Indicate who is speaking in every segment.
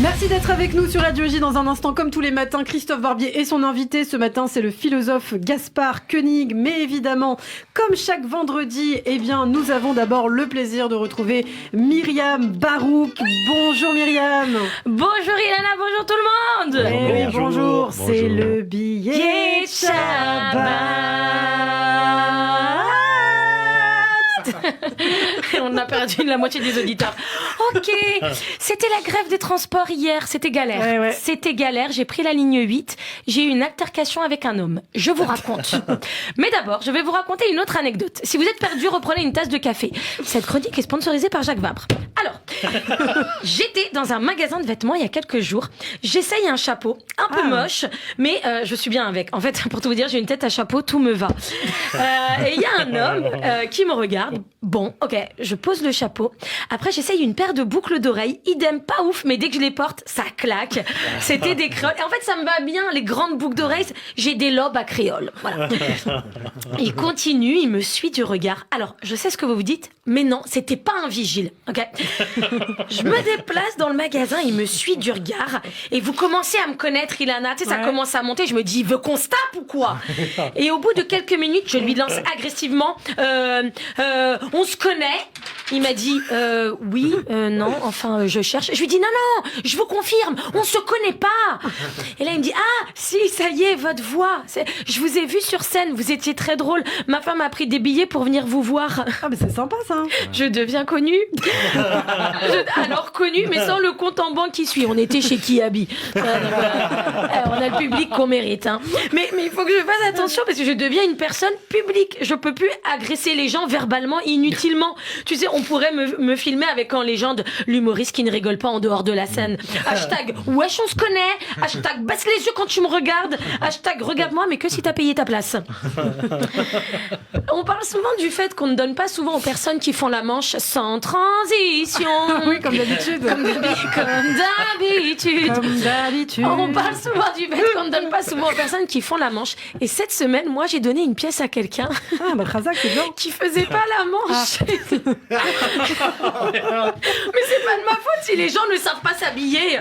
Speaker 1: Merci d'être avec nous sur Radio J dans un instant. Comme tous les matins, Christophe Barbier et son invité. Ce matin, c'est le philosophe Gaspard Koenig. Mais évidemment, comme chaque vendredi, nous avons d'abord le plaisir de retrouver Myriam Barouk. Bonjour Myriam.
Speaker 2: Bonjour Ilana, bonjour tout le monde.
Speaker 1: Eh oui, bonjour. C'est le billet de Shabbat.
Speaker 2: On a perdu la moitié des auditeurs. Ok, c'était la grève des transports hier, c'était galère.
Speaker 1: Ouais.
Speaker 2: C'était galère, j'ai pris la ligne 8, j'ai eu une altercation avec un homme. Je vous raconte. Mais d'abord, je vais vous raconter une autre anecdote. Si vous êtes perdu, reprenez une tasse de café. Cette chronique est sponsorisée par Jacques Vabre. Alors, j'étais dans un magasin de vêtements il y a quelques jours. J'essaye un chapeau, un peu moche, mais je suis bien avec. En fait, pour tout vous dire, j'ai une tête à chapeau, tout me va. Et il y a un homme qui me regarde. Bon, ok, je pose le chapeau. Après, j'essaye une paire de boucles d'oreilles. Idem, pas ouf, mais dès que je les porte, ça claque. C'était des créoles. Et en fait, ça me va bien, les grandes boucles d'oreilles. J'ai des lobes à créole. Voilà. Il continue, il me suit du regard. Alors, je sais ce que vous vous dites, mais non, c'était pas un vigile, ok? Je me déplace dans le magasin, il me suit du regard. Et vous commencez à me connaître, Ilana. Tu sais, ça commence à monter. Je me dis, il veut qu'on se tape ou quoi? Et au bout de quelques minutes, je lui lance agressivement, on se connaît? Il m'a dit, oui, non, enfin, je cherche. Je lui dis, non, je vous confirme, on se connaît pas. Et là, il me dit, ah, si, ça y est, votre voix. Je vous ai vu sur scène, vous étiez très drôle. Ma femme a pris des billets pour venir vous voir.
Speaker 1: Ah, mais c'est sympa, ça.
Speaker 2: Je deviens connue. Alors connue, mais sans le compte en banque qui suit. On était chez Kiabi. On a le public qu'on mérite. Hein. Mais il faut que je fasse attention parce que je deviens une personne publique. Je peux plus agresser les gens verbalement inutilement. Tu sais, on pourrait me filmer avec en légende l'humoriste qui ne rigole pas en dehors de la scène. Hashtag wesh on se connaît. Hashtag baisse les yeux quand tu me regardes. Hashtag regarde-moi mais que si t'as payé ta place. On parle souvent du fait qu'on ne donne pas souvent aux personnes qui font la manche sans transition.
Speaker 1: Oui, comme d'habitude.
Speaker 2: Comme d'habitude. On parle souvent du fait qu'on ne donne pas souvent aux personnes qui font la manche. Et cette semaine, moi, j'ai donné une pièce à quelqu'un.
Speaker 1: Ah, bah, Khazak, c'est bien.
Speaker 2: Qui faisait pas la manche. Mais c'est pas de ma faute si les gens ne savent pas s'habiller.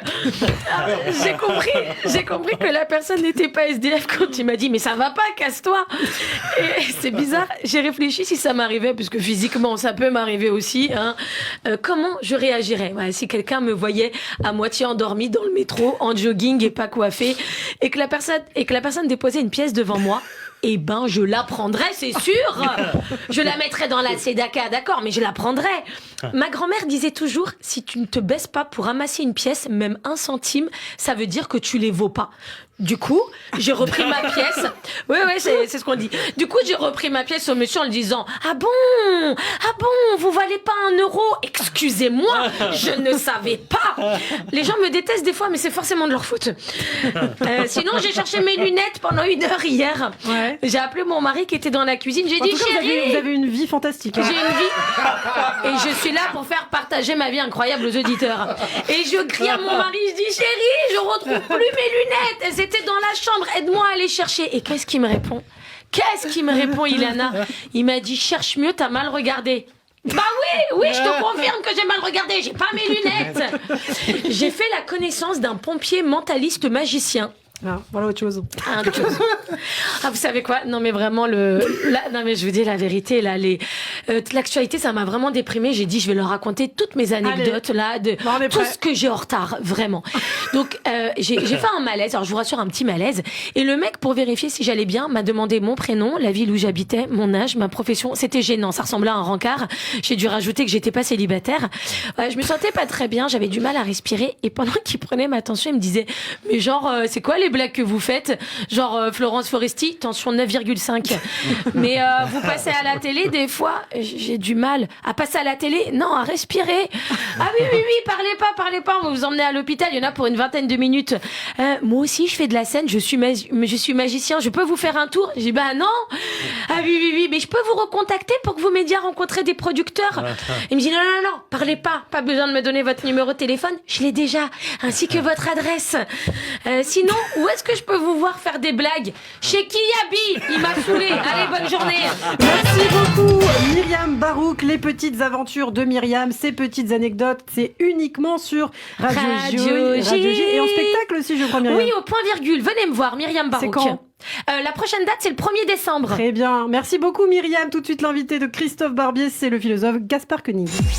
Speaker 2: J'ai compris que la personne n'était pas SDF quand il m'a dit mais ça va pas, casse-toi. Et c'est bizarre, j'ai réfléchi si ça m'arrivait, puisque physiquement ça peut m'arriver aussi. Hein. Comment je réagirais si quelqu'un me voyait à moitié endormie dans le métro, en jogging et pas coiffée, et que la personne déposait une pièce devant moi. Eh ben, je la prendrais, c'est sûr. Je la mettrais dans la Sedaka, d'accord, mais je la prendrais. Ma grand-mère disait toujours, si tu ne te baisses pas pour ramasser une pièce, même 1 centime, ça veut dire que tu les vaux pas. Du coup, j'ai repris ma pièce. Oui, c'est ce qu'on dit. Du coup, j'ai repris ma pièce au monsieur en lui disant « Ah bon, vous valez pas 1 euro ?» Excusez-moi, je ne savais pas. Les gens me détestent des fois, mais c'est forcément de leur faute. Sinon, j'ai cherché mes lunettes pendant 1 heure hier. Ouais. J'ai appelé mon mari qui était dans la cuisine. J'ai dit « Chérie,
Speaker 1: vous avez une vie fantastique. Hein.
Speaker 2: J'ai une vie. Et je suis là pour faire partager ma vie incroyable aux auditeurs. » Et je crie à mon mari, je dis « Chérie, je retrouve plus mes lunettes. Elles étaient dans la chambre, aide-moi à aller chercher. » Et qu'est-ce qu'il me répond, Ilana? Il m'a dit, cherche mieux, t'as mal regardé. Bah oui, je te confirme que j'ai mal regardé, j'ai pas mes lunettes. J'ai fait la connaissance d'un pompier mentaliste magicien.
Speaker 1: Ah, voilà autre chose.
Speaker 2: Ah, vous savez quoi? Non, mais vraiment, non, mais je vous dis la vérité, là, l'actualité, ça m'a vraiment déprimée. J'ai dit, je vais leur raconter toutes mes anecdotes, tout ce que j'ai en retard, vraiment. Donc, j'ai fait un malaise. Alors, je vous rassure, un petit malaise. Et le mec, pour vérifier si j'allais bien, m'a demandé mon prénom, la ville où j'habitais, mon âge, ma profession. C'était gênant. Ça ressemblait à un rencard. J'ai dû rajouter que j'étais pas célibataire. Je me sentais pas très bien. J'avais du mal à respirer. Et pendant qu'il prenait ma tension, il me disait, mais genre, c'est quoi les blagues que vous faites, genre Florence Foresti, tension 9,5. Mais vous passez à la télé, des fois, j'ai du mal à passer à la télé, non, à respirer. Ah oui, parlez pas, on va vous emmener à l'hôpital, il y en a pour une 20aine de minutes. Moi aussi, je fais de la scène, je suis magicien, je peux vous faire un tour? J'ai dit, bah non. Ah oui, mais je peux vous recontacter pour que vous m'aidiez à rencontrer des producteurs? Il me dit, non, parlez pas besoin de me donner votre numéro de téléphone, je l'ai déjà, ainsi que votre adresse. Sinon, Où est-ce que je peux vous voir faire des blagues? Chez Kiabi. Il m'a saoulé. Allez, bonne journée.
Speaker 1: Merci beaucoup Myriam Barouk. Les petites aventures de Myriam, ses petites anecdotes, c'est uniquement sur Radio J. Et en spectacle aussi, je crois, Myriam.
Speaker 2: Oui, au point virgule. Venez me voir, Myriam Barouk.
Speaker 1: C'est quand?
Speaker 2: La prochaine date, c'est le 1er décembre.
Speaker 1: Très bien. Merci beaucoup Myriam. Tout de suite l'invité de Christophe Barbier, c'est le philosophe Gaspard Koenig.